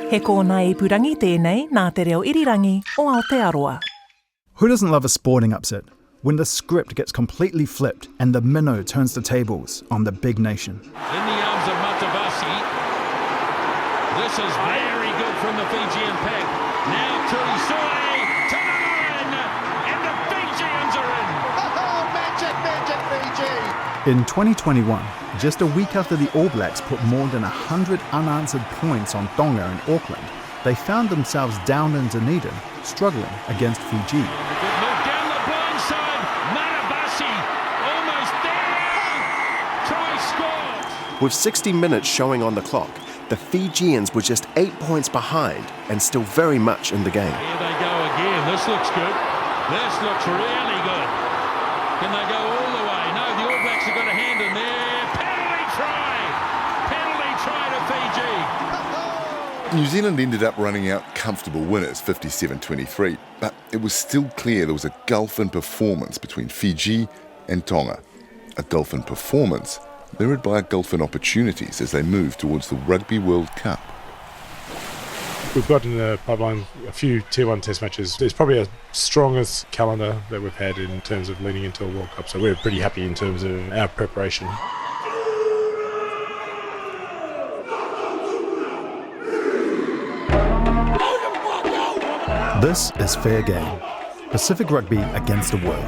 He kōna ipurangi tēnei nā te reo irirangi o Aotearoa. Who doesn't love a sporting upset? When the script gets completely flipped and the minnow turns the tables on the big nation. In the arms of Matavasi. This is very good from the Fijian pack. Now Tuisue to the line, and the Fijians are in. Oh, magic, Fiji! In 2021, just a week after the All Blacks put more than 100 unanswered points on Tonga and Auckland, they found themselves down in Dunedin, struggling against Fiji. Good move down the blind side. Matavasi almost there. Try scored. With 60 minutes showing on the clock, the Fijians were just 8 points behind and still very much in the game. Here they go again. This looks good. This looks really good. Can they go all the way? No, the All Blacks have got a hand in there. Penalty try. Penalty try to Fiji. New Zealand ended up running out comfortable winners, 57-23, but it was still clear there was a gulf in performance between Fiji and Tonga. A gulf in performance mirrored by a gulf in opportunities as they move towards the Rugby World Cup. We've got in the pipeline a few Tier 1 test matches. It's probably the strongest calendar that we've had in terms of leading into a World Cup, so we're pretty happy in terms of our preparation. This is Fair Game, Pacific Rugby against the world.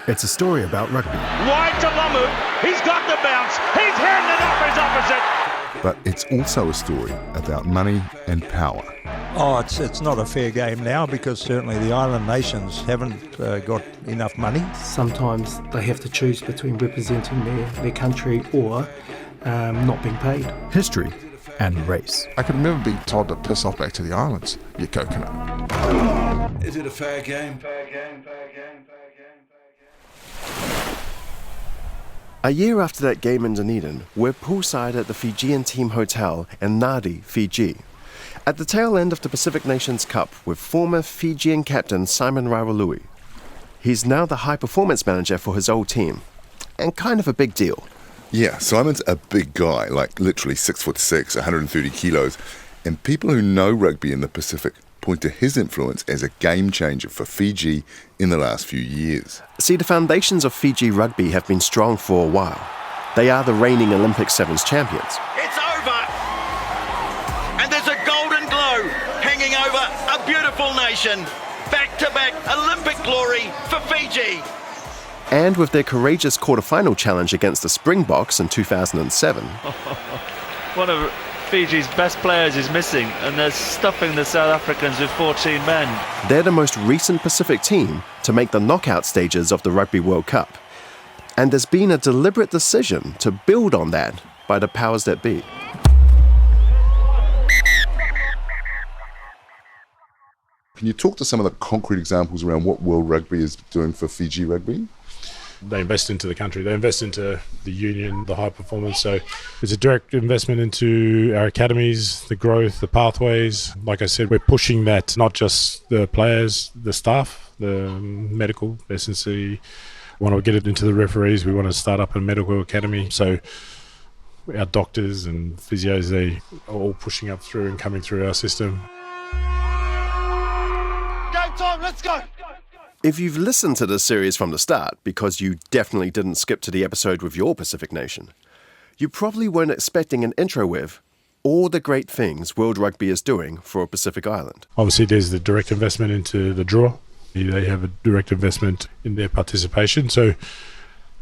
It's a story about rugby. Wide to Lamu, he's got the bounce, he's handed it off his opposite. But it's also a story about money and power. Oh, it's not a fair game now because certainly the island nations haven't got enough money. Sometimes they have to choose between representing their country or not being paid. History and race. I could never be told to piss off back to the islands, you coconut. Is it a fair game? Fair game, fair game, fair game, fair game. A year after that game in Dunedin, we're poolside at the Fijian team hotel in Nadi, Fiji, at the tail end of the Pacific Nations Cup with former Fijian captain Simon Rawalui. He's now the high performance manager for his old team, and kind of a big deal. Yeah, Simon's a big guy, like literally 6'6", 130 kilos, and people who know rugby in the Pacific point to his influence as a game changer for Fiji in the last few years. See, the foundations of Fiji rugby have been strong for a while. They are the reigning Olympic Sevens champions. It's over! And there's a golden glow hanging over a beautiful nation. Back-to-back Olympic glory for Fiji. And with their courageous quarter-final challenge against the Springboks in 2007. One of Fiji's best players is missing, and they're stuffing the South Africans with 14 men. They're the most recent Pacific team to make the knockout stages of the Rugby World Cup. And there's been a deliberate decision to build on that by the powers that be. Can you talk to some of the concrete examples around what World Rugby is doing for Fiji rugby? They invest into the country, they invest into the union, the high performance. So it's a direct investment into our academies, the growth, the pathways. Like I said, we're pushing that, not just the players, the staff, the medical, essentially. We want to get it into the referees. We want to start up a medical academy. So our doctors and physios, they are all pushing up through and coming through our system. Game time, let's go! If you've listened to this series from the start, because you definitely didn't skip to the episode with your Pacific nation, you probably weren't expecting an intro with all the great things World Rugby is doing for a Pacific island. Obviously, there's the direct investment into the draw. They have a direct investment in their participation, so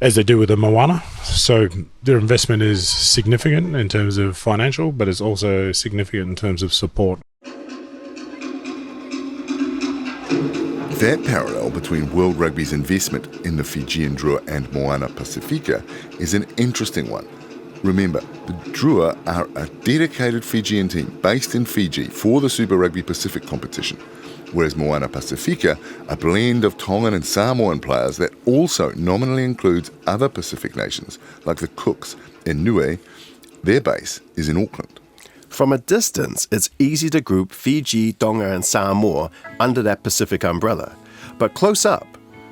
as they do with the Moana. So their investment is significant in terms of financial, but it's also significant in terms of support. That parallel between World Rugby's investment in the Fijian Drua and Moana Pacifica is an interesting one. Remember, the Drua are a dedicated Fijian team based in Fiji for the Super Rugby Pacific competition, whereas Moana Pacifica, a blend of Tongan and Samoan players that also nominally includes other Pacific nations like the Cooks and Niue, their base is in Auckland. From a distance, it's easy to group Fiji, Tonga and Samoa under that Pacific umbrella. But close up,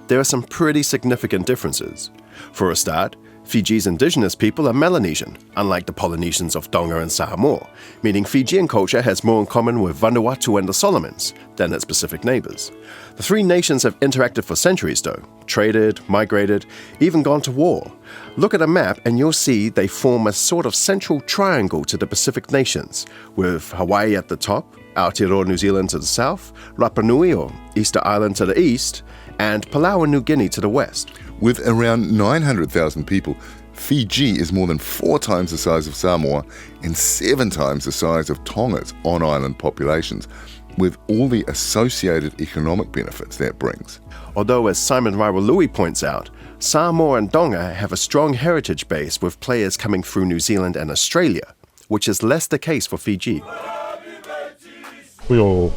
there are some pretty significant differences. For a start, Fiji's indigenous people are Melanesian, unlike the Polynesians of Tonga and Samoa, meaning Fijian culture has more in common with Vanuatu and the Solomons than its Pacific neighbours. The three nations have interacted for centuries though, traded, migrated, even gone to war. Look at a map and you'll see they form a sort of central triangle to the Pacific nations, with Hawaii at the top, Aotearoa New Zealand to the south, Rapa Nui or Easter Island to the east, and Palau and New Guinea to the west. With around 900,000 people, Fiji is more than 4 times the size of Samoa and 7 times the size of Tonga's on-island populations, with all the associated economic benefits that brings. Although, as Simon Raiwalui points out, Samoa and Tonga have a strong heritage base with players coming through New Zealand and Australia, which is less the case for Fiji. We're all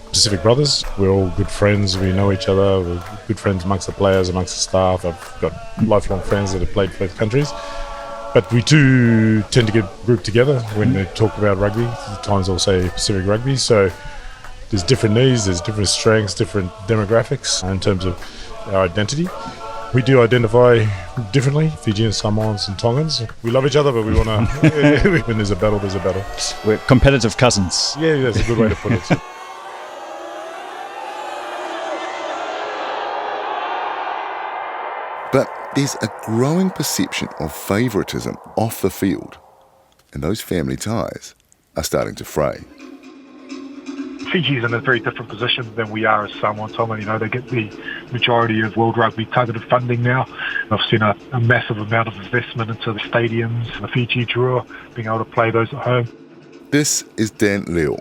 Pacific brothers. We're all good friends. We know each other. We're good friends amongst the players, amongst the staff. I've got lifelong friends that have played for both countries. But we do tend to get grouped together when they talk about rugby. At times they'll say Pacific rugby. So there's different needs, there's different strengths, different demographics in terms of our identity. We do identify differently, Fijians, Samoans and Tongans. We love each other, but we want to... when there's a battle, there's a battle. We're competitive cousins. Yeah, that's a good way to put it. But there's a growing perception of favouritism off the field, and those family ties are starting to fray. Fiji's in a very different position than we are as Samoa and Tonga. You know, they get the majority of World Rugby targeted funding now. I've seen a massive amount of investment into the stadiums, the Fiji Drua, being able to play those at home. This is Dan Leo,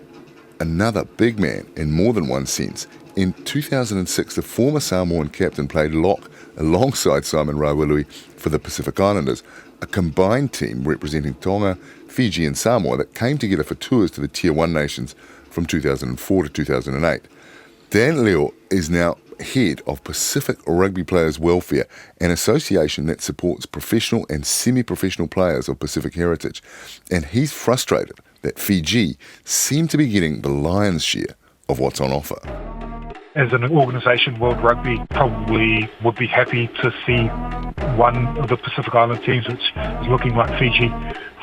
another big man in more than one sense. In 2006, the former Samoan captain played lock alongside Simon Raiwalui for the Pacific Islanders, a combined team representing Tonga, Fiji and Samoa that came together for tours to the Tier 1 nations from 2004 to 2008. Dan Leo is now head of Pacific Rugby Players Welfare, an association that supports professional and semi-professional players of Pacific heritage. And he's frustrated that Fiji seem to be getting the lion's share of what's on offer. As an organisation, World Rugby probably would be happy to see one of the Pacific Island teams, which is looking like Fiji,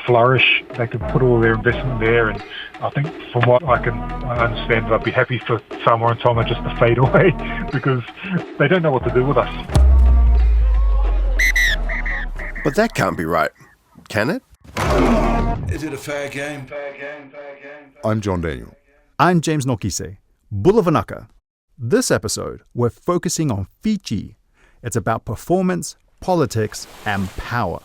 flourish. They can put all their investment there, and I think from what I understand, I'd be happy for Samoa and Tonga just to fade away because they don't know what to do with us. But that can't be right, can it? Is it a fair game? I'm John Daniel. I'm James Nokise. Bulavanaka. This episode, we're focusing on Fiji. It's about performance, politics, and power.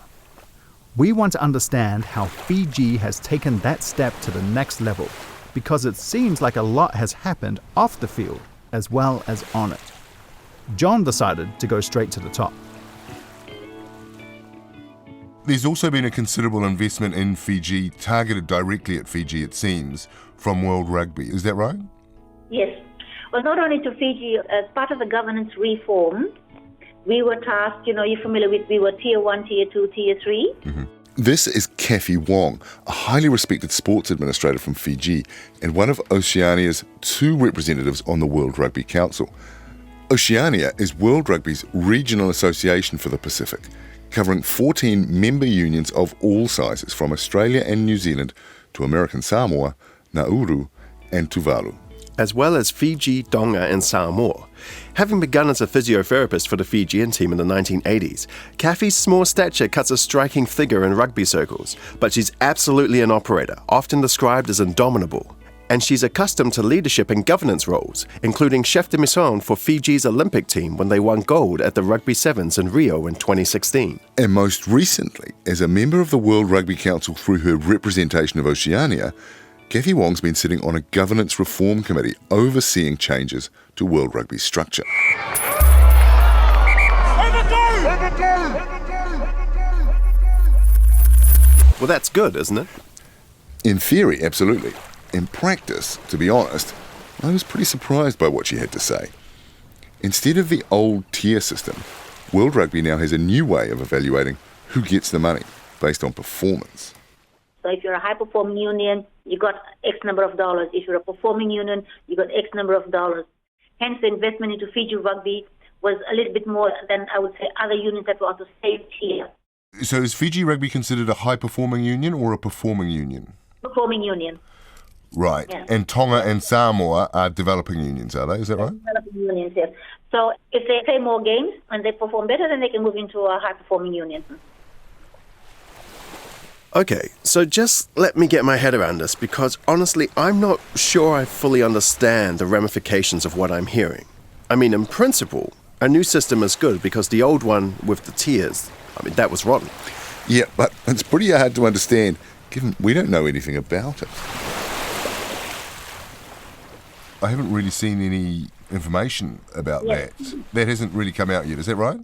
We want to understand how Fiji has taken that step to the next level, because it seems like a lot has happened off the field as well as on it. John decided to go straight to the top. There's also been a considerable investment in Fiji, targeted directly at Fiji, it seems, from World Rugby. Is that right? Yes. Well, not only to Fiji, as part of the governance reform, we were tasked, you're familiar with, we were Tier 1, Tier 2, Tier 3. Mm-hmm. This is Kathy Wong, a highly respected sports administrator from Fiji and one of Oceania's 2 representatives on the World Rugby Council. Oceania is World Rugby's regional association for the Pacific, covering 14 member unions of all sizes, from Australia and New Zealand to American Samoa, Nauru and Tuvalu. As well as Fiji, Tonga and Samoa. Having begun as a physiotherapist for the Fijian team in the 1980s, Kathy's small stature cuts a striking figure in rugby circles, but she's absolutely an operator, often described as indomitable. And she's accustomed to leadership and governance roles, including chef de mission for Fiji's Olympic team when they won gold at the Rugby Sevens in Rio in 2016. And most recently, as a member of the World Rugby Council through her representation of Oceania, Kathy Wong's been sitting on a governance reform committee overseeing changes to World Rugby's structure. Well, that's good, isn't it? In theory, absolutely. In practice, to be honest, I was pretty surprised by what she had to say. Instead of the old tier system, World Rugby now has a new way of evaluating who gets the money based on performance. So if you're a high-performing union, you got X number of dollars. If you're a performing union, you got X number of dollars. Hence, the investment into Fiji Rugby was a little bit more than, I would say, other unions that were also saved here. So is Fiji Rugby considered a high-performing union or a performing union? Performing union. Right. Yeah. And Tonga and Samoa are developing unions, are they? Is that right? Developing unions, yes. So if they play more games and they perform better, then they can move into a high-performing union. Okay, so just let me get my head around this, because honestly, I'm not sure I fully understand the ramifications of what I'm hearing. I mean, in principle, a new system is good because the old one with the tiers, that was rotten. Yeah, but it's pretty hard to understand, given we don't know anything about it. I haven't really seen any information about that. That hasn't really come out yet, is that right?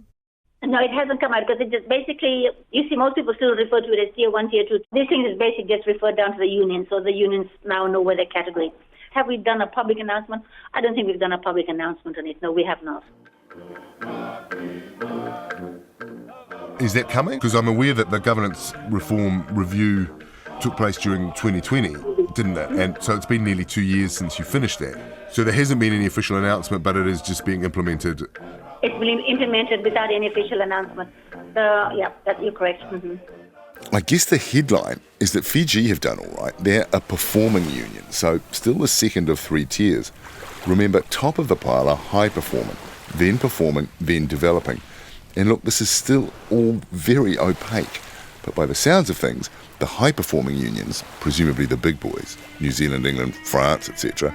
No, it hasn't come out because it just basically, you see, most people still refer to it as Tier 1, Tier 2. This thing is basically just referred down to the union, so the unions now know where they're categorized. Have we done a public announcement? I don't think we've done a public announcement on it. No, we have not. Is that coming? Because I'm aware that the governance reform review took place during 2020, didn't it? And so it's been nearly 2 years since you finished that. So there hasn't been any official announcement, but it is just being implemented. It's been implemented without any official announcement. You're correct. Mm-hmm. I guess the headline is that Fiji have done all right. They're a performing union, so still the second of 3 tiers. Remember, top of the pile are high performing, then developing. And look, this is still all very opaque. But by the sounds of things, the high-performing unions, presumably the big boys, New Zealand, England, France, etc.,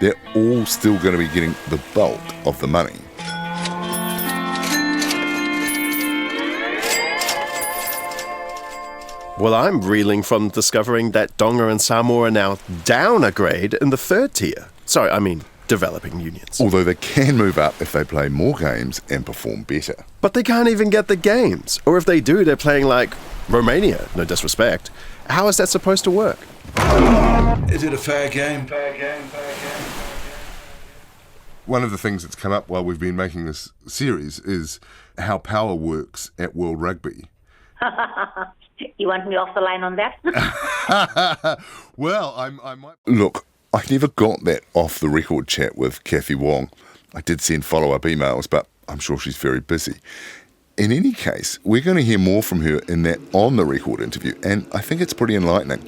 they're all still going to be getting the bulk of the money. Well, I'm reeling from discovering that Tonga and Samoa are now down a grade in the 3rd tier. Sorry, I mean developing unions. Although they can move up if they play more games and perform better. But they can't even get the games. Or if they do, they're playing like Romania, no disrespect. How is that supposed to work? Is it a fair game? One of the things that's come up while we've been making this series is how power works at World Rugby. You want me off the line on that? Well, I might... Look, I never got that off-the-record chat with Kathy Wong. I did send follow-up emails, but I'm sure she's very busy. In any case, we're going to hear more from her in that on-the-record interview, and I think it's pretty enlightening.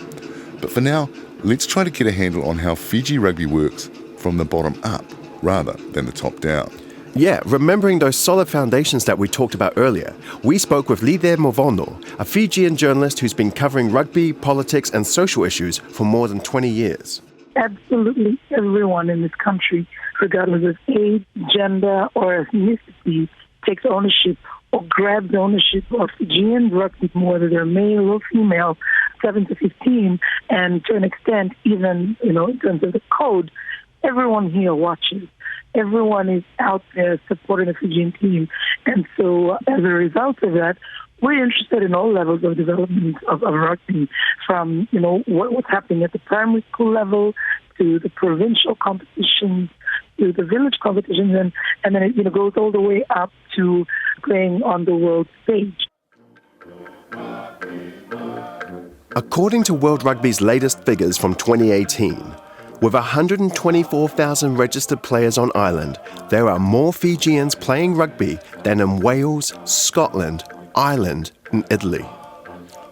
But for now, let's try to get a handle on how Fiji Rugby works from the bottom up, rather than the top down. Yeah, remembering those solid foundations that we talked about earlier, we spoke with Lide Movono, a Fijian journalist who's been covering rugby, politics and social issues for more than 20 years. Absolutely everyone in this country, regardless of age, gender or ethnicity, takes ownership or grabs ownership of Fijian rugby, whether they're male or female, 7 to 15, and to an extent, even in terms of the code, everyone here watches. Everyone is out there supporting the Fijian team. And so as a result of that, we're interested in all levels of development of rugby, from, what's happening at the primary school level to the provincial competitions, to the village competitions, and then it goes all the way up to playing on the world stage. According to World Rugby's latest figures from 2018, with 124,000 registered players on island, there are more Fijians playing rugby than in Wales, Scotland, Ireland and Italy.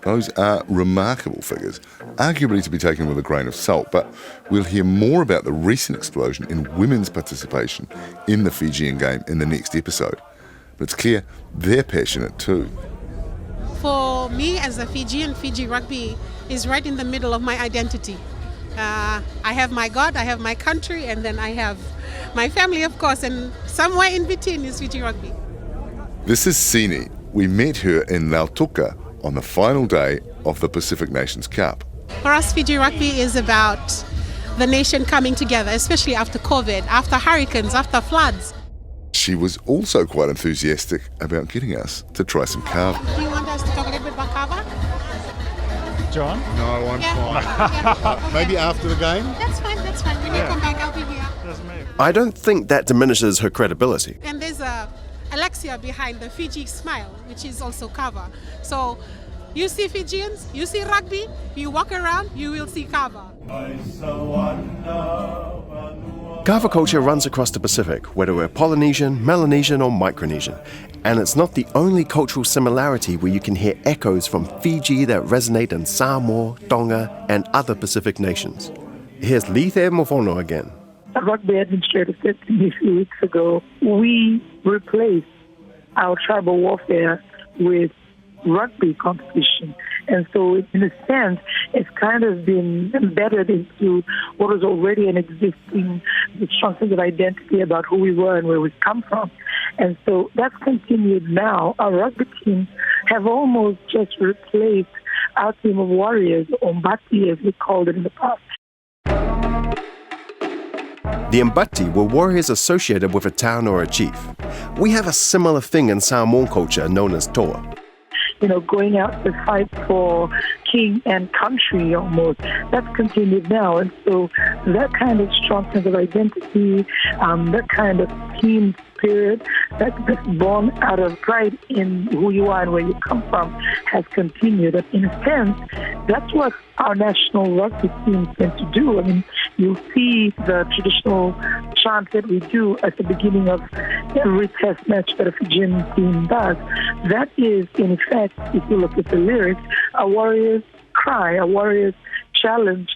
Those are remarkable figures, arguably to be taken with a grain of salt, but we'll hear more about the recent explosion in women's participation in the Fijian game in the next episode. But it's clear they're passionate too. For me as a Fijian, Fiji Rugby is right in the middle of my identity. I have my God, I have my country, and then I have my family, of course, and somewhere in between is Fiji Rugby. This is Sini. We met her in Lautoka on the final day of the Pacific Nations Cup. For us, Fiji Rugby is about the nation coming together, especially after COVID, after hurricanes, after floods. She was also quite enthusiastic about getting us to try some kava. Do you want us to talk a little bit about kava? John? No, I'm fine. Maybe after the game? That's fine. When you come back, I'll be here. I don't think that diminishes her credibility. And there's Alexia behind the Fiji smile, which is also kava. So you see Fijians, you see rugby, you walk around, you will see kava. Kava culture runs across the Pacific, whether we're Polynesian, Melanesian or Micronesian. And it's not the only cultural similarity where you can hear echoes from Fiji that resonate in Samoa, Tonga and other Pacific nations. Here's Lithe Mofono again. A rugby administrator said to me a few weeks ago, we replaced our tribal warfare with rugby competition. And so in a sense, it's kind of been embedded into what was already an existing strong sense of identity about who we were and where we come from. And so that's continued now. Our rugby teams have almost just replaced our team of warriors, or Mbati as we called it in the past. The Mbati were warriors associated with a town or a chief. We have a similar thing in Samoan culture known as toa. Going out to fight for king and country almost. That's continued now. And so that kind of strong sense of identity, that kind of team spirit that's born out of pride in who you are and where you come from has continued. And in a sense, that's what our national rugby teams tend to do. I mean, you see the traditional chant that we do at the beginning of every test match that a Fijian team does. That is, in effect, if you look at the lyrics, a warrior's cry, a warrior's challenge.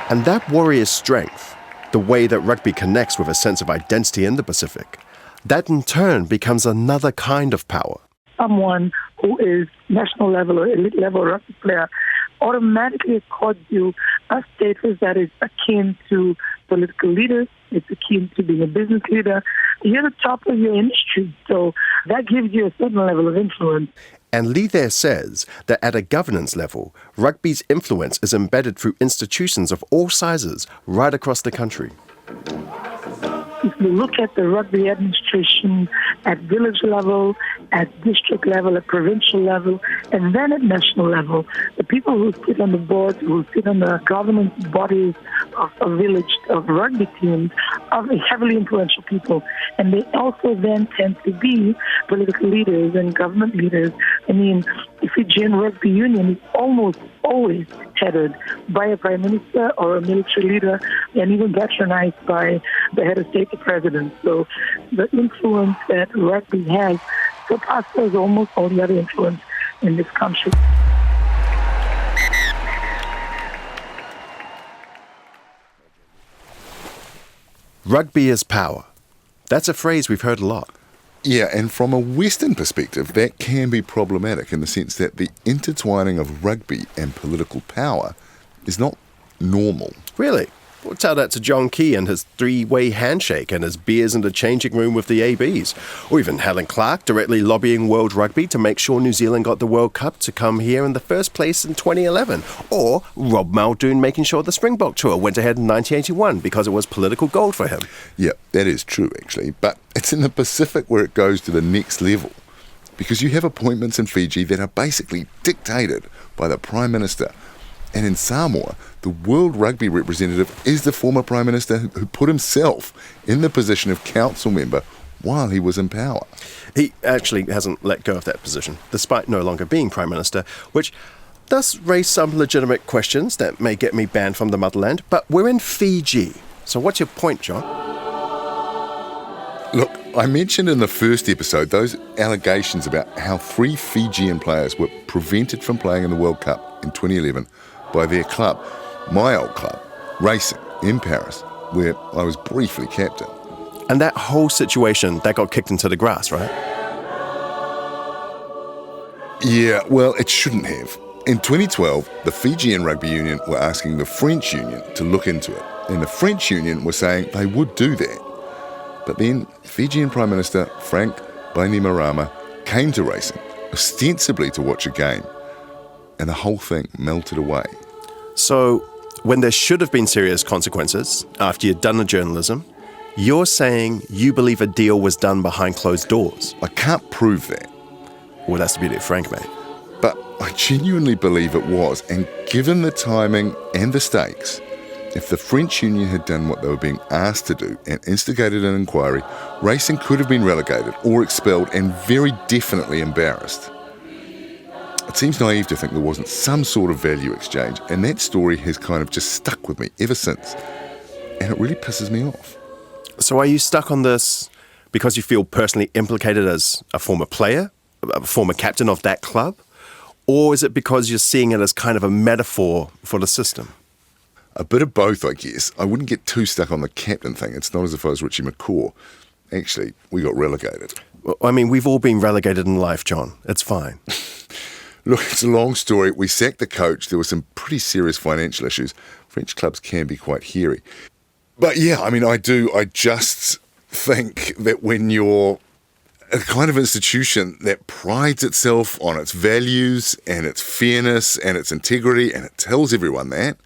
And that warrior's strength, the way that rugby connects with a sense of identity in the Pacific, that in turn becomes another kind of power. Someone who is national level or elite level rugby player automatically accords you a status that is akin to political leaders. It's akin to being a business leader. You're the top of your industry, so that gives you a certain level of influence. And Lee there says that at a governance level, rugby's influence is embedded through institutions of all sizes right across the country. If you look at the rugby administration at village level, at district level, at provincial level, and then at national level, the people who sit on the boards, who sit on the governance bodies of a village, of rugby teams, are heavily influential people. And they also then tend to be political leaders and government leaders. I mean, the Fijian Rugby Union is almost always headed by a prime minister or a military leader, and even patronized by the head of state, the president. So the influence that rugby has surpasses almost all the other influence in this country. Rugby is power. That's a phrase we've heard a lot. Yeah, and from a Western perspective, that can be problematic in the sense that the intertwining of rugby and political power is not normal. Really? We'll tell that to John Key and his three-way handshake and his beers in the changing room with the ABs. Or even Helen Clark directly lobbying World Rugby to make sure New Zealand got the World Cup to come here in the first place in 2011. Or Rob Muldoon making sure the Springbok Tour went ahead in 1981 because it was political gold for him. Yeah, that is true, actually. But it's in the Pacific where it goes to the next level. Because you have appointments in Fiji that are basically dictated by the Prime Minister. And in Samoa, the World Rugby representative is the former Prime Minister who put himself in the position of council member while he was in power. He actually hasn't let go of that position, despite no longer being Prime Minister, which does raise some legitimate questions that may get me banned from the motherland. But we're in Fiji. So what's your point, John? Look, I mentioned in the first episode those allegations about how 3 Fijian players were prevented from playing in the World Cup in 2011 by their club, my old club, Racing, in Paris, where I was briefly captain. And that whole situation, that got kicked into the grass, right? Yeah, well, it shouldn't have. In 2012, the Fijian Rugby Union were asking the French Union to look into it, and the French Union were saying they would do that. But then Fijian Prime Minister Frank Bainimarama came to Racing, ostensibly to watch a game, and the whole thing melted away. So, when there should have been serious consequences after you'd done the journalism, You're saying you believe a deal was done behind closed doors. I can't prove that. Well, that's the beauty of Frank, mate. But I genuinely believe it was, and given the timing and the stakes, if the French Union had done what they were being asked to do and instigated an inquiry, racing could have been relegated or expelled and very definitely embarrassed. It seems naive to think there wasn't some sort of value exchange, and that story has kind of just stuck with me ever since. And it really pisses me off. So are you stuck on this because you feel personally implicated as a former player, a former captain of that club? Or is it because you're seeing it as kind of a metaphor for the system? A bit of both, I guess. I wouldn't get too stuck on the captain thing. It's not as if I was Richie McCaw. Actually, we got relegated. Well, I mean, we've all been relegated in life, John. It's fine. Look, it's a long story. We sacked the coach. There were some pretty serious financial issues. French clubs can be quite hairy. But yeah, I mean, I just think that when you're a kind of institution that prides itself on its values and its fairness and its integrity, and it tells everyone that,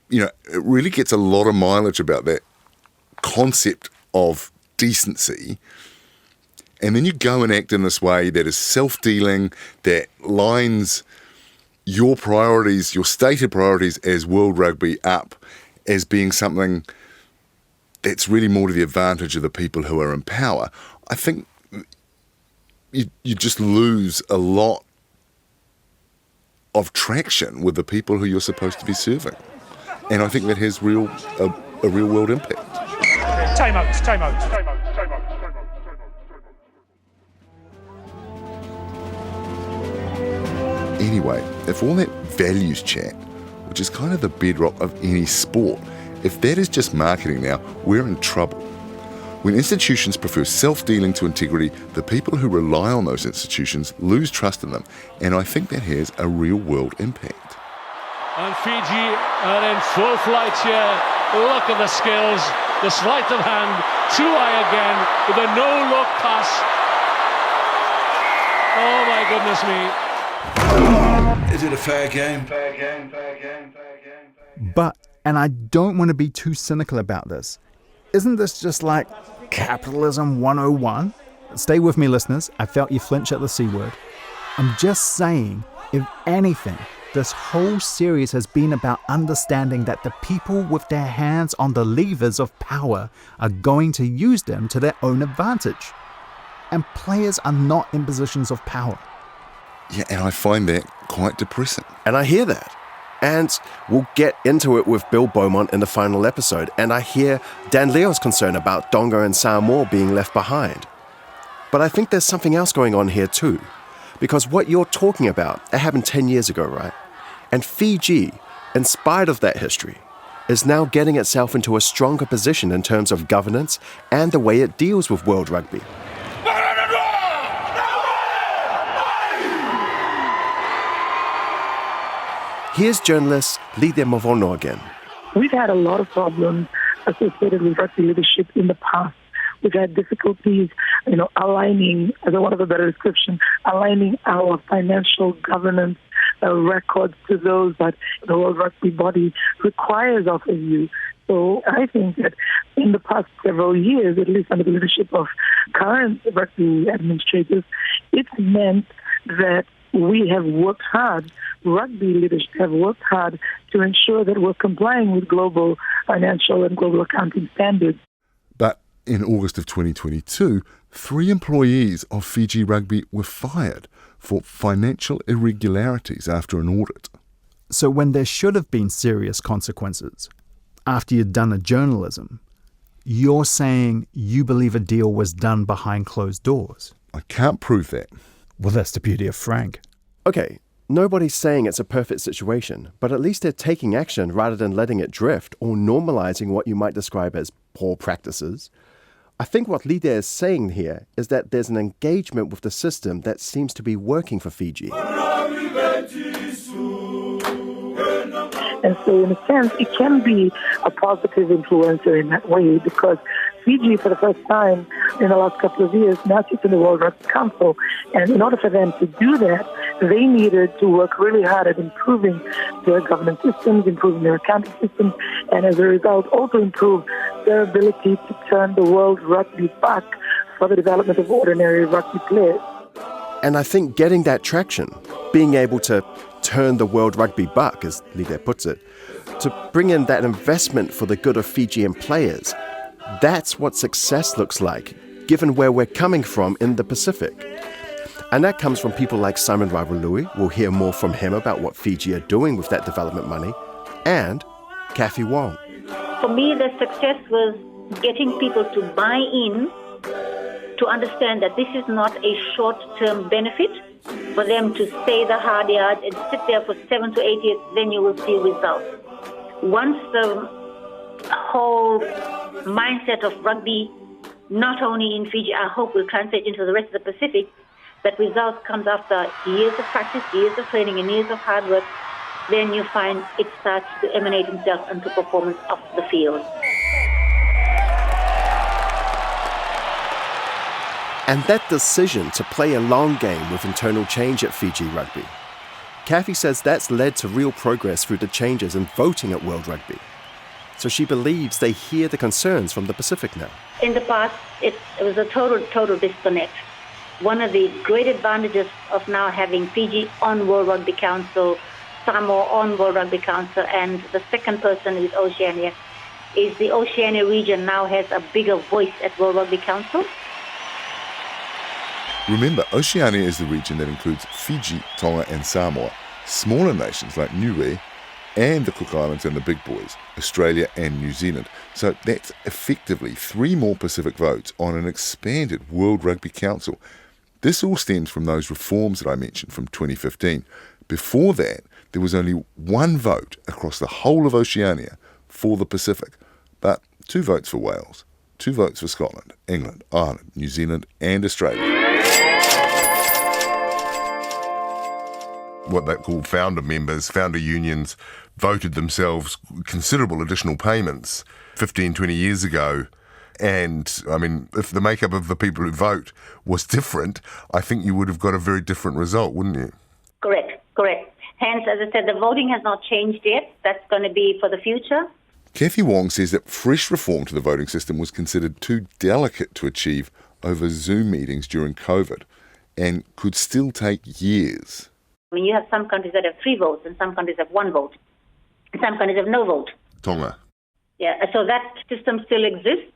you know, it really gets a lot of mileage about that concept of decency. And then you go and act in this way that is self-dealing, that lines your priorities, your stated priorities as World Rugby up as being something that's really more to the advantage of the people who are in power. I think you just lose a lot of traction with the people who you're supposed to be serving. And I think that has a real world impact. Time out. Anyway, if all that values chat, which is kind of the bedrock of any sport, if that is just marketing now, we're in trouble. When institutions prefer self-dealing to integrity, the people who rely on those institutions lose trust in them, and I think that has a real-world impact. And Fiji are in full flight here. Look at the skills, the sleight of hand, too high again, with a no-look pass. Oh my goodness me. Is it a fair game? But, and I don't want to be too cynical about this, isn't this just like capitalism 101? Stay with me, listeners. I felt you flinch at the C word. I'm just saying, if anything, this whole series has been about understanding that the people with their hands on the levers of power are going to use them to their own advantage. And players are not in positions of power. Yeah, and I find that quite depressing. And I hear that. And we'll get into it with Bill Beaumont in the final episode. And I hear Dan Leo's concern about Tonga and Samoa being left behind. But I think there's something else going on here too. Because what you're talking about, it happened 10 years ago, right? And Fiji, in spite of that history, is now getting itself into a stronger position in terms of governance and the way it deals with World Rugby. Here's journalist Lide Mavono again. We've had a lot of problems associated with rugby leadership in the past. We've had difficulties, aligning, as one of the better description, aligning our financial governance records to those that the World Rugby body requires of you. So I think that in the past several years, at least under the leadership of current rugby administrators, it's meant that we have worked hard, rugby leaders have worked hard to ensure that we're complying with global financial and global accounting standards. But in August of 2022, 3 employees of Fiji Rugby were fired for financial irregularities after an audit. So when there should have been serious consequences, after you'd done a journalism, you're saying you believe a deal was done behind closed doors? I can't prove that. Well, that's the beauty of Frank. Okay, nobody's saying it's a perfect situation, but at least they're taking action rather than letting it drift or normalizing what you might describe as poor practices. I think what Lide is saying here is that there's an engagement with the system that seems to be working for Fiji. And so in a sense, it can be a positive influencer in that way because Fiji, for the first time in the last couple of years, now sits in the World Rugby Council. And in order for them to do that, they needed to work really hard at improving their governance systems, improving their accounting systems, and as a result, also improve their ability to turn the World Rugby back for the development of ordinary rugby players. And I think getting that traction, being able to turn the World Rugby buck, as Liga puts it, to bring in that investment for the good of Fijian players, that's what success looks like, given where we're coming from in the Pacific. And that comes from people like Simon Ravului. We'll hear more from him about what Fiji are doing with that development money, and Kathy Wong. For me, the success was getting people to buy in, to understand that this is not a short-term benefit, for them to stay the hard yards and sit there for 7 to 8 years, then you will see results. Once the whole mindset of rugby, not only in Fiji, I hope will translate into the rest of the Pacific, that results comes after years of practice, years of training, and years of hard work, then you find it starts to emanate itself into performance off the field. And that decision to play a long game with internal change at Fiji Rugby, Kathy says that's led to real progress through the changes in voting at World Rugby. So she believes they hear the concerns from the Pacific now. In the past, it was a total disconnect. One of the great advantages of now having Fiji on World Rugby Council, Samoa on World Rugby Council, and the second person is Oceania, is the Oceania region now has a bigger voice at World Rugby Council. Remember, Oceania is the region that includes Fiji, Tonga and Samoa, smaller nations like Niue, and the Cook Islands and the big boys, Australia and New Zealand. So that's effectively 3 more Pacific votes on an expanded World Rugby Council. This all stems from those reforms that I mentioned from 2015. Before that, there was only 1 vote across the whole of Oceania for the Pacific, but 2 votes for Wales, 2 votes for Scotland, England, Ireland, New Zealand and Australia. What they call founder members, founder unions, voted themselves considerable additional payments 15, 20 years ago. And, I mean, if the makeup of the people who vote was different, I think you would have got a very different result, wouldn't you? Correct. Hence, as I said, the voting has not changed yet. That's going to be for the future. Kathy Wong says that fresh reform to the voting system was considered too delicate to achieve over Zoom meetings during COVID and could still take years. I mean, you have some countries that have 3 votes and some countries have 1 vote. And some countries have no vote. Tonga. Yeah, so that system still exists.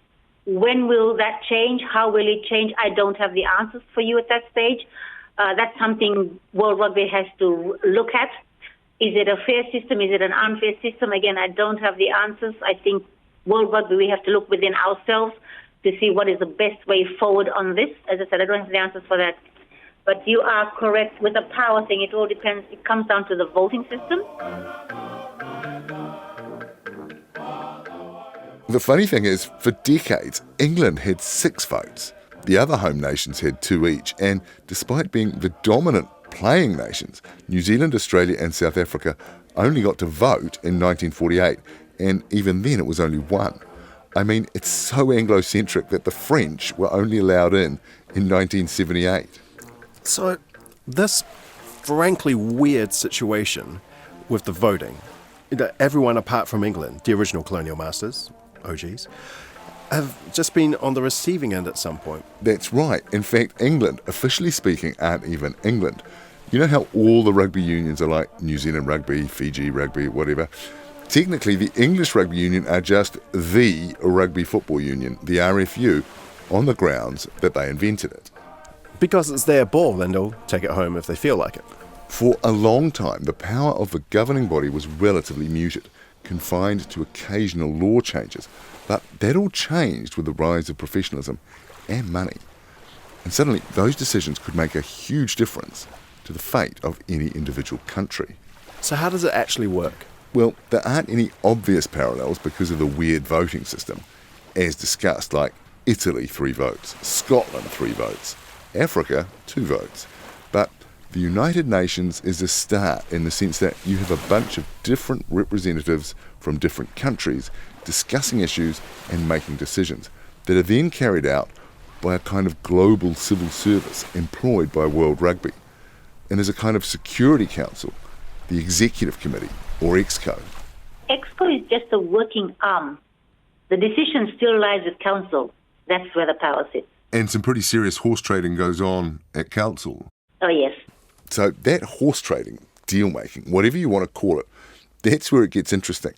When will that change? How will it change? I don't have the answers for you at that stage. That's something World Rugby has to look at. Is it a fair system? Is it an unfair system? Again, I don't have the answers. I think World Rugby, we have to look within ourselves to see what is the best way forward on this. As I said, I don't have the answers for that. But you are correct with the power thing. It all depends. It comes down to the voting system. The funny thing is, for decades, England had 6 votes. The other home nations had 2 each. And despite being the dominant playing nations, New Zealand, Australia and South Africa only got to vote in 1948. And even then it was only 1. I mean, it's so Anglo-centric that the French were only allowed in 1978. So this frankly weird situation with the voting, everyone apart from England, the original colonial masters, OGs, have just been on the receiving end at some point. That's right. In fact, England, officially speaking, aren't even England. You know how all the rugby unions are like New Zealand Rugby, Fiji Rugby, whatever? Technically, the English Rugby Union are just the Rugby Football Union, the RFU, on the grounds that they invented it. Because it's their ball and they'll take it home if they feel like it. For a long time, the power of the governing body was relatively muted, confined to occasional law changes. But that all changed with the rise of professionalism and money. And suddenly, those decisions could make a huge difference to the fate of any individual country. So how does it actually work? Well, there aren't any obvious parallels because of the weird voting system, as discussed, like Italy 3 votes, Scotland 3 votes, Africa 2 votes. But the United Nations is a start in the sense that you have a bunch of different representatives from different countries discussing issues and making decisions. that are then carried out by a kind of global civil service employed by World Rugby. And as a kind of security council, the executive committee, or EXCO. EXCO is just a working arm. The decision still lies with council. That's where the power sits. And some pretty serious horse trading goes on at council. Oh, yes. So that horse trading, deal making, whatever you want to call it, that's where it gets interesting.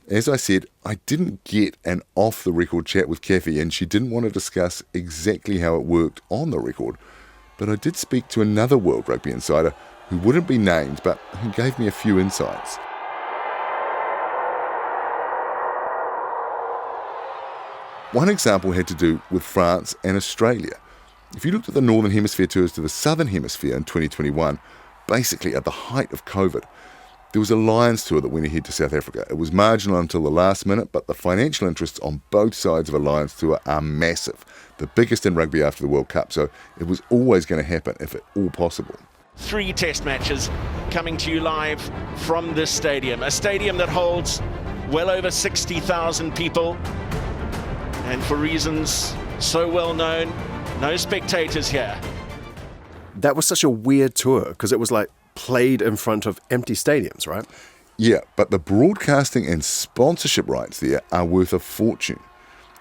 As I said, I didn't get an off-the-record chat with Kathy, and she didn't want to discuss exactly how it worked on the record, but I did speak to another World Rugby insider who wouldn't be named, but who gave me a few insights. One example had to do with France and Australia. If you looked at the Northern Hemisphere tours to the Southern Hemisphere in 2021, basically at the height of COVID, there was a Lions tour that went ahead to South Africa. It was marginal until the last minute, but the financial interests on both sides of a Lions tour are massive, the biggest in rugby after the World Cup, so it was always going to happen if at all possible. 3 test matches coming to you live from this stadium, a stadium that holds well over 60,000 people, and for reasons so well known, no spectators here. That was such a weird tour because it was like played in front of empty stadiums, right? Yeah, but the broadcasting and sponsorship rights there are worth a fortune,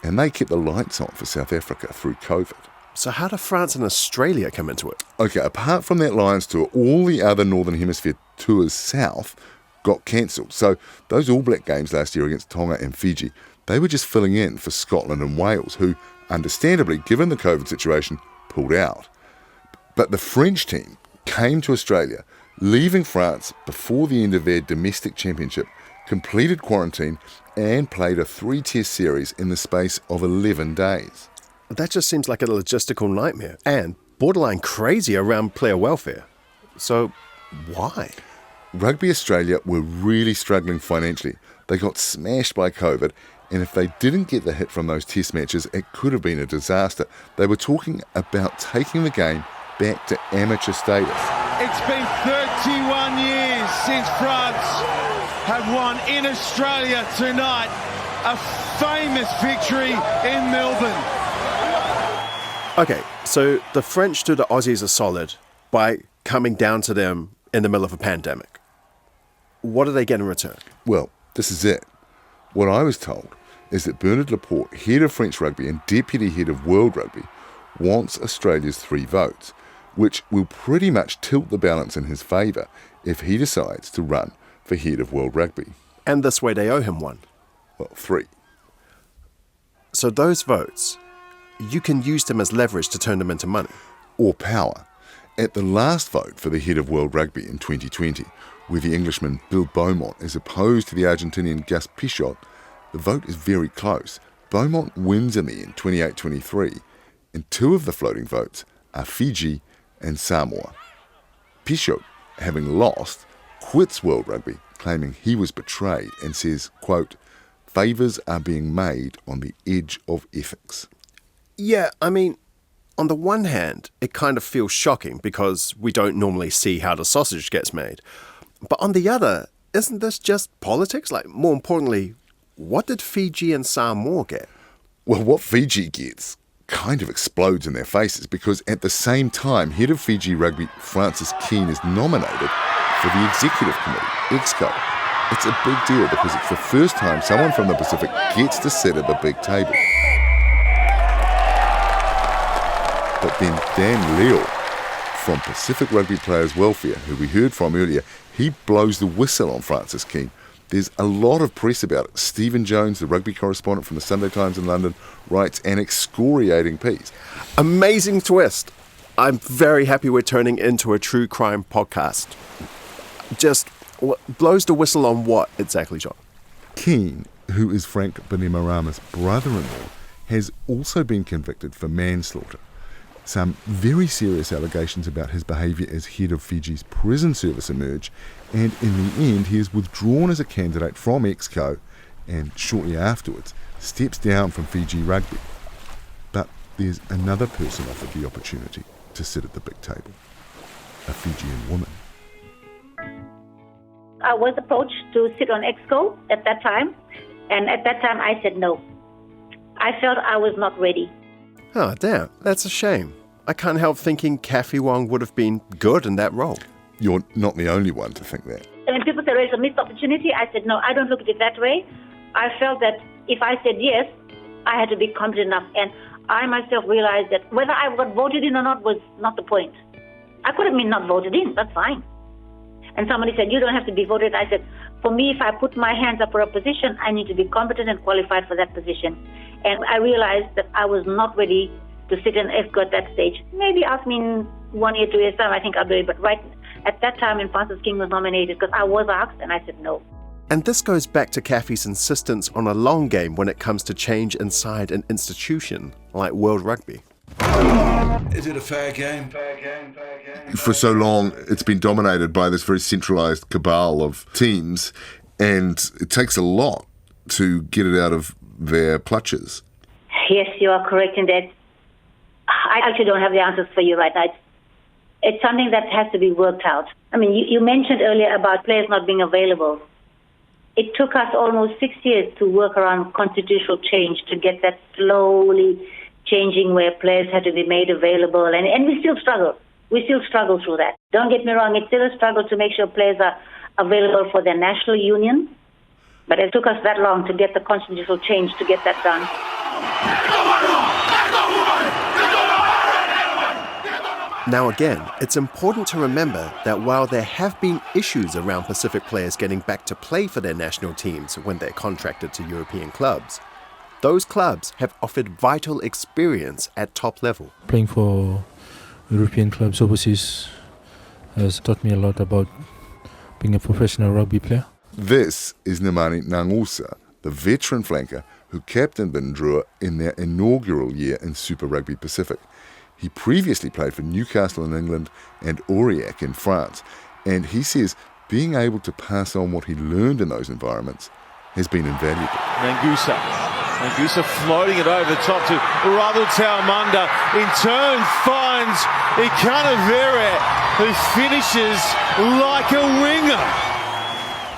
and they kept the lights on for South Africa through COVID. So how do France and Australia come into it? Okay, apart from that Lions tour, all the other Northern Hemisphere tours south got cancelled. So those All Black games last year against Tonga and Fiji, they were just filling in for Scotland and Wales, who, understandably, given the COVID situation, pulled out. But the French team came to Australia, leaving France before the end of their domestic championship, completed quarantine, and played a 3-test series in the space of 11 days. That just seems like a logistical nightmare and borderline crazy around player welfare. So, why? Rugby Australia were really struggling financially. They got smashed by COVID, and if they didn't get the hit from those test matches, it could have been a disaster. They were talking about taking the game back to amateur status. It's been 31 years since France have won in Australia tonight. A famous victory in Melbourne. Okay, so the French do the Aussies a solid by coming down to them in the middle of a pandemic. What do they get in return? Well, this is it. What I was told is that Bernard Laporte, head of French rugby and deputy head of World Rugby, wants Australia's 3 votes, which will pretty much tilt the balance in his favour if he decides to run for head of World Rugby. And this way they owe him 1. Well, 3. So those votes, you can use them as leverage to turn them into money. Or power. At the last vote for the head of World Rugby in 2020, where the Englishman Bill Beaumont is opposed to the Argentinian Gus Pichot, the vote is very close. Beaumont wins in the end, 28-23, and 2 of the floating votes are Fiji and Samoa. Pichot, having lost, quits World Rugby, claiming he was betrayed, and says, quote, "Favours are being made on the edge of ethics." Yeah, I mean, on the one hand, it kind of feels shocking because we don't normally see how the sausage gets made. But on the other, isn't this just politics? Like, more importantly, what did Fiji and Samoa get? Well, what Fiji gets kind of explodes in their faces because at the same time, head of Fiji Rugby Francis Keane is nominated for the executive committee, EXCO. It's a big deal because it's the first time someone from the Pacific gets to sit at the big table. But then Dan Leal from Pacific Rugby Players Welfare, who we heard from earlier, he blows the whistle on Francis Keane. There's a lot of press about it. Stephen Jones, the rugby correspondent from the Sunday Times in London, writes an excoriating piece. Amazing twist. I'm very happy we're turning into a true crime podcast. Just blows the whistle on what exactly, John? Keane, who is Frank Bainimarama's brother-in-law, has also been convicted for manslaughter. Some very serious allegations about his behaviour as head of Fiji's prison service emerge, and in the end he is withdrawn as a candidate from EXCO and shortly afterwards steps down from Fiji Rugby. But there's another person offered the opportunity to sit at the big table, a Fijian woman. I was approached to sit on EXCO at that time, and at that time I said no. I felt I was not ready. Oh, damn, that's a shame. I can't help thinking Kathy Wong would have been good in that role. You're not the only one to think that. And when people say it's a missed opportunity, I said, no, I don't look at it that way. I felt that if I said yes, I had to be confident enough. And I myself realized that whether I got voted in or not was not the point. I could have been not voted in, that's fine. And somebody said, you don't have to be voted. I said, for me, if I put my hands up for a position, I need to be competent and qualified for that position. And I realized that I was not ready to sit and escort that stage. Maybe ask me in 1 year, 2 years' time, I think I'll do it. But right at that time when Francis King was nominated, because I was asked, and I said no. And this goes back to Kathy's insistence on a long game when it comes to change inside an institution like World Rugby. Is it a fair game? For so long, it's been dominated by this very centralised cabal of teams, and it takes a lot to get it out of their clutches. Yes, you are correct in that. I actually don't have the answers for you right now. It's something that has to be worked out. I mean, you mentioned earlier about players not being available. It took us almost 6 years to work around constitutional change to get that slowly changing where players had to be made available. And we still struggle. We still struggle through that. Don't get me wrong, it's still a struggle to make sure players are available for their national union. But it took us that long to get the constitutional change to get that done. Now again, it's important to remember that while there have been issues around Pacific players getting back to play for their national teams when they're contracted to European clubs, those clubs have offered vital experience at top level. Playing for European clubs overseas has taught me a lot about being a professional rugby player. This is Nemani Nangusa, the veteran flanker who captained the Drua in their inaugural year in Super Rugby Pacific. He previously played for Newcastle in England and Aurillac in France, and he says being able to pass on what he learned in those environments has been invaluable. Nangusa floating it over the top to Radul Taumanda. In turn finds Ikanavere, who finishes like a winger.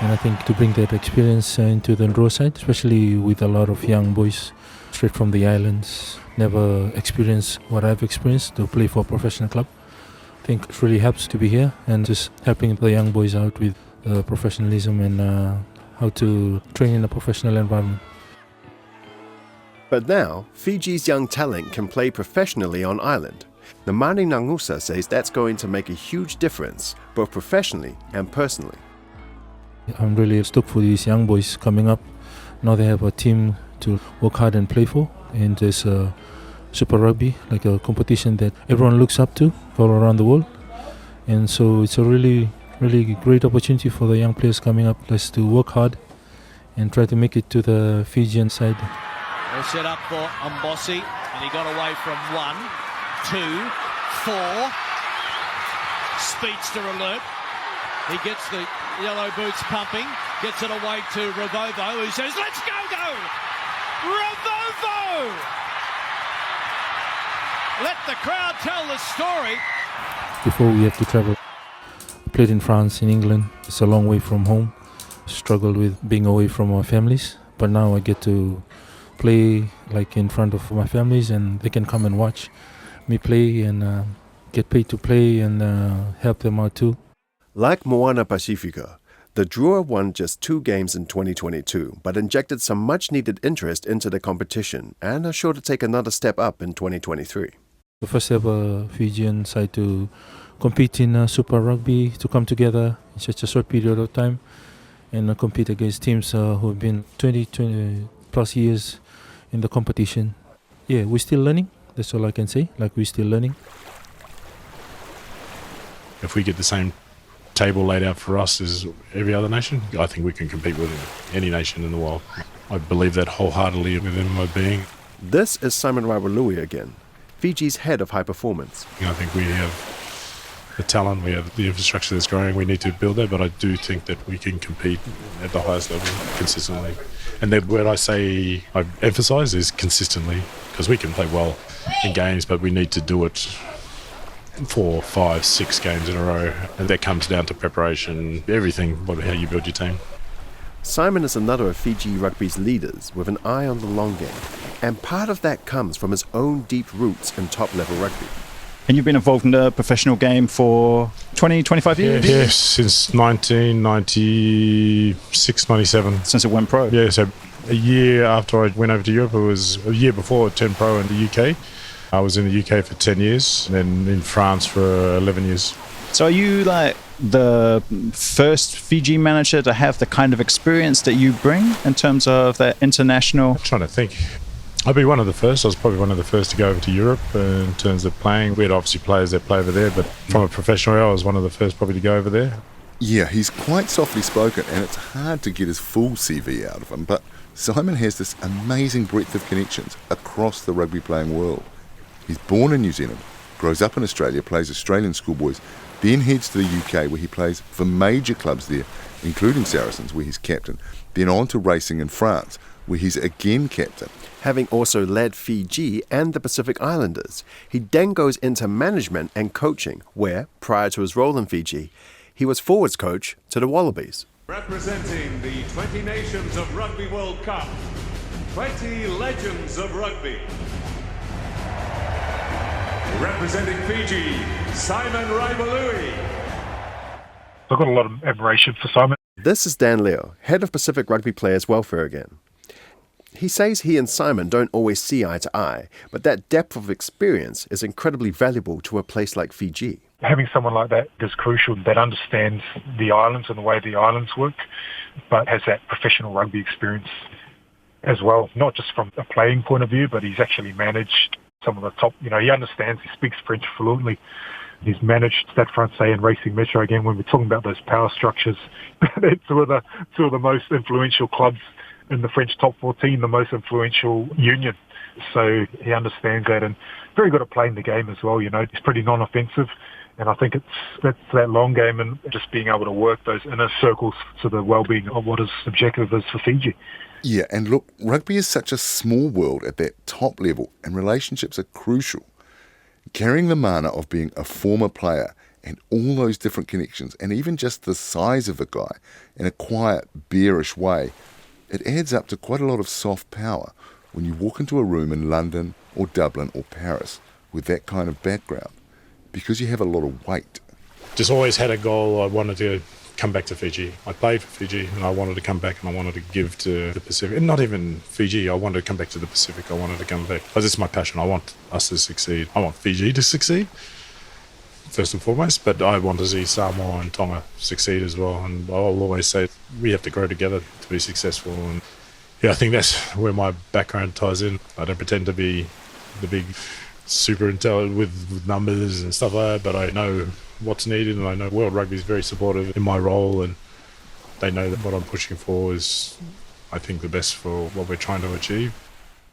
And I think to bring that experience into the Drua side, especially with a lot of young boys straight from the islands, never experienced what I've experienced to play for a professional club. I think it really helps to be here and just helping the young boys out with professionalism and how to train in a professional environment. But now, Fiji's young talent can play professionally on island. Nemani Nangusa says that's going to make a huge difference, both professionally and personally. I'm really stoked for these young boys coming up. Now they have a team to work hard and play for. And there's Super Rugby, like a competition that everyone looks up to all around the world. And so it's a really, really great opportunity for the young players coming up. Let's to work hard and try to make it to the Fijian side. They'll set up for Mbossi, and he got away from 1, 2, 4. Speedster alert. He gets the yellow boots pumping, gets it away to Ravovo, who says, let's go! Ravovo! Let the crowd tell the story. Before we have to travel, I played in France, in England. It's a long way from home. Struggled with being away from our families, but now I get to play like in front of my families, and they can come and watch me play and get paid to play and help them out too. Like Moana Pacifica, the Drua won just 2 games in 2022, but injected some much-needed interest into the competition and are sure to take another step up in 2023. The first ever Fijian side to compete in Super Rugby, to come together in such a short period of time and compete against teams who have been 20 plus years in the competition. Yeah, we're still learning. That's all I can say. Like, we're still learning. If we get the same table laid out for us as every other nation, I think we can compete with any nation in the world. I believe that wholeheartedly within my being. This is Simon Raiwalui again, Fiji's head of high performance. I think we have the talent, we have the infrastructure that's growing, we need to build that, but I do think that we can compete at the highest level consistently. And the word I emphasise is consistently, because we can play well in games, but we need to do it 4, 5, 6 games in a row, and that comes down to preparation, everything, how you build your team. Simon is another of Fiji rugby's leaders with an eye on the long game, and part of that comes from his own deep roots in top-level rugby. And you've been involved in the professional game for 20, 25 years? Yes, since 1996, 97. Since it went pro? Yeah, so a year after I went over to Europe, it was a year before it turned pro in the UK. I was in the UK for 10 years, and then in France for 11 years. So are you like the first Fiji manager to have the kind of experience that you bring in terms of that international? I'm trying to think. I'd be one of the first. I was probably one of the first to go over to Europe in terms of playing. We had obviously players that play over there, but from a professional era, I was one of the first probably to go over there. Yeah, he's quite softly spoken, and it's hard to get his full CV out of him, but Simon has this amazing breadth of connections across the rugby playing world. He's born in New Zealand, grows up in Australia, plays Australian schoolboys, then heads to the UK where he plays for major clubs there, including Saracens, where he's captain, then on to racing in France, where he's again captain. Having also led Fiji and the Pacific Islanders, he then goes into management and coaching, where, prior to his role in Fiji, he was forwards coach to the Wallabies. Representing the 20 Nations of Rugby World Cup, 20 Legends of Rugby. Representing Fiji, Simon Raibalui. I've got a lot of admiration for Simon. This is Dan Leo, head of Pacific Rugby Players Welfare again. He says he and Simon don't always see eye to eye, but that depth of experience is incredibly valuable to a place like Fiji. Having someone like that is crucial, that understands the islands and the way the islands work, but has that professional rugby experience as well, not just from a playing point of view, but he's actually managed some of the top, he understands, he speaks French fluently. He's managed Stade Francais and Racing Metro. Again, when we're talking about those power structures, they're two of the most influential clubs in the French top 14, the most influential union. So he understands that, and very good at playing the game as well. He's pretty non-offensive, and I think that's that long game and just being able to work those inner circles to the well-being of what his objective is for Fiji. Yeah, and look, rugby is such a small world at that top level, and relationships are crucial. Carrying the mana of being a former player and all those different connections, and even just the size of a guy in a quiet, bearish way, it adds up to quite a lot of soft power when you walk into a room in London or Dublin or Paris with that kind of background, because you have a lot of weight. Just always had a goal. I wanted to come back to Fiji. I played for Fiji and I wanted to come back and I wanted to give to the Pacific. And not even Fiji, I wanted to come back to the Pacific. I wanted to come back. Because it's my passion. I want us to succeed. I want Fiji to succeed, first and foremost, but I want to see Samoa and Tonga succeed as well. And I'll always say we have to grow together to be successful. And yeah, I think that's where my background ties in. I don't pretend to be the big super intelligent with numbers and stuff like that, but I know what's needed, and I know World Rugby is very supportive in my role, and they know that what I'm pushing for is, I think, the best for what we're trying to achieve.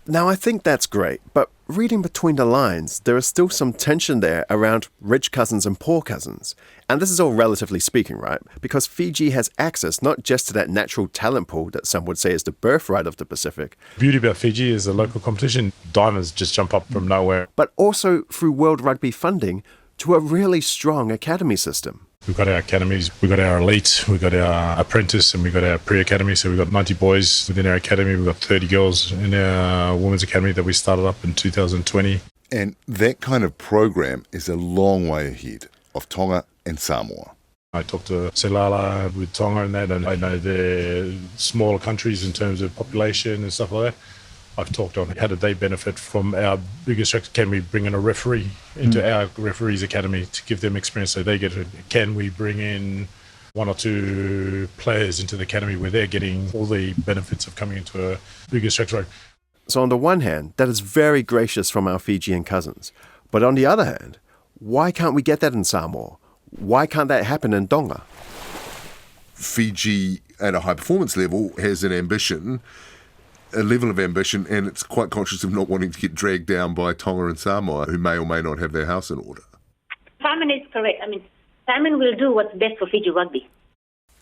Now, I think that's great, but reading between the lines, there is still some tension there around rich cousins and poor cousins. And this is all relatively speaking, right? Because Fiji has access not just to that natural talent pool that some would say is the birthright of the Pacific. The beauty about Fiji is the local competition. Diamonds just jump up from nowhere. But also through World Rugby funding to a really strong academy system. We've got our academies, we've got our elite, we've got our apprentice, and we've got our pre-academy. So we've got 90 boys within our academy. We've got 30 girls in our women's academy that we started up in 2020. And that kind of program is a long way ahead of Tonga and Samoa. I talked to Selala with Tonga and that, and I know they're smaller countries in terms of population and stuff like that. I've talked on how did they benefit from our bigger structure. Can we bring in a referee into our referees academy to give them experience so they get it? Can we bring in one or two players into the academy where they're getting all the benefits of coming into a bigger structure? So on the one hand, that is very gracious from our Fijian cousins. But on the other hand, why can't we get that in Samoa? Why can't that happen in Tonga? Fiji, at a high performance level, has an ambition, a level of ambition, and it's quite conscious of not wanting to get dragged down by Tonga and Samoa, who may or may not have their house in order. Simon is correct. Simon will do what's best for Fiji rugby.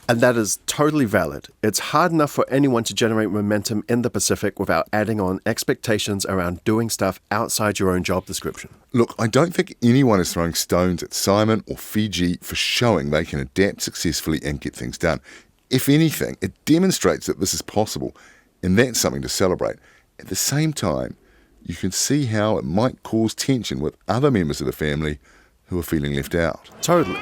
And that is totally valid. It's hard enough for anyone to generate momentum in the Pacific without adding on expectations around doing stuff outside your own job description. Look, I don't think anyone is throwing stones at Simon or Fiji for showing they can adapt successfully and get things done. If anything, it demonstrates that this is possible, and that's something to celebrate. At the same time, you can see how it might cause tension with other members of the family who are feeling left out. Totally.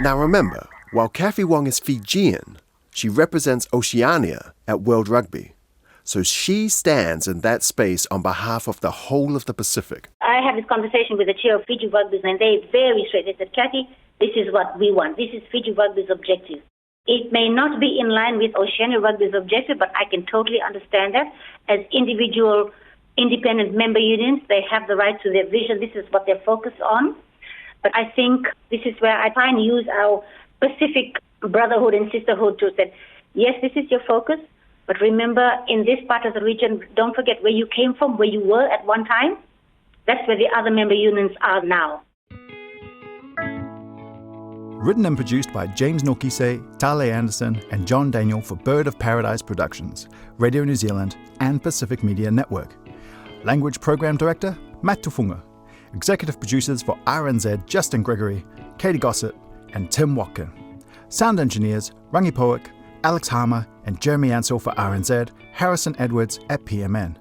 Now remember, while Kathy Wong is Fijian, she represents Oceania at World Rugby. So she stands in that space on behalf of the whole of the Pacific. I had this conversation with the chair of Fiji Rugby, and they're very straight. They said, Kathy, this is what we want. This is Fiji Rugby's objective. It may not be in line with Oceania Rugby's objective, but I can totally understand that. As individual independent member unions, they have the right to their vision. This is what they're focused on. But I think this is where I try and use our Pacific brotherhood and sisterhood to say, yes, this is your focus, but remember, in this part of the region, don't forget where you came from, where you were at one time. That's where the other member unions are now. Written and produced by James Nokise, Tale Anderson, and John Daniel for Bird of Paradise Productions, Radio New Zealand, and Pacific Media Network. Language Program Director, Matt Tufunga. Executive producers for RNZ, Justin Gregory, Katie Gossett, and Tim Watkin. Sound engineers, Rangi Poick, Alex Harmer, and Jeremy Ansell for RNZ, Harrison Edwards at PMN.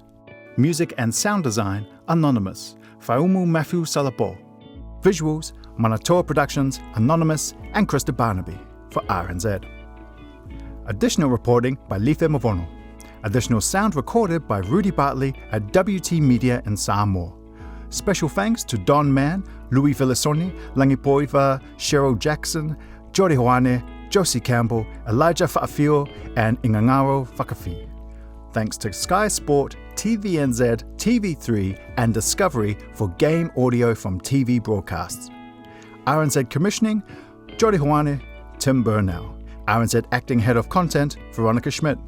Music and sound design, Anonymous, Faumu Mafu Salapo. Visuals, Manatoa Productions, Anonymous, and Krista Barnaby for RNZ. Additional reporting by Life Mavono. Additional sound recorded by Rudy Bartley at WT Media in Samoa. Special thanks to Don Mann, Louis Villasoni, Langipoiva, Cheryl Jackson, Jody Hoane, Josie Campbell, Elijah Fa'afio, and Ingangaro Whakafi. Thanks to Sky Sport, TVNZ, TV3, and Discovery for game audio from TV broadcasts. RNZ Commissioning, Jody Hoane, Tim Burnell. RNZ Acting Head of Content, Veronica Schmidt.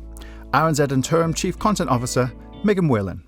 RNZ Interim Chief Content Officer, Megan Whelan.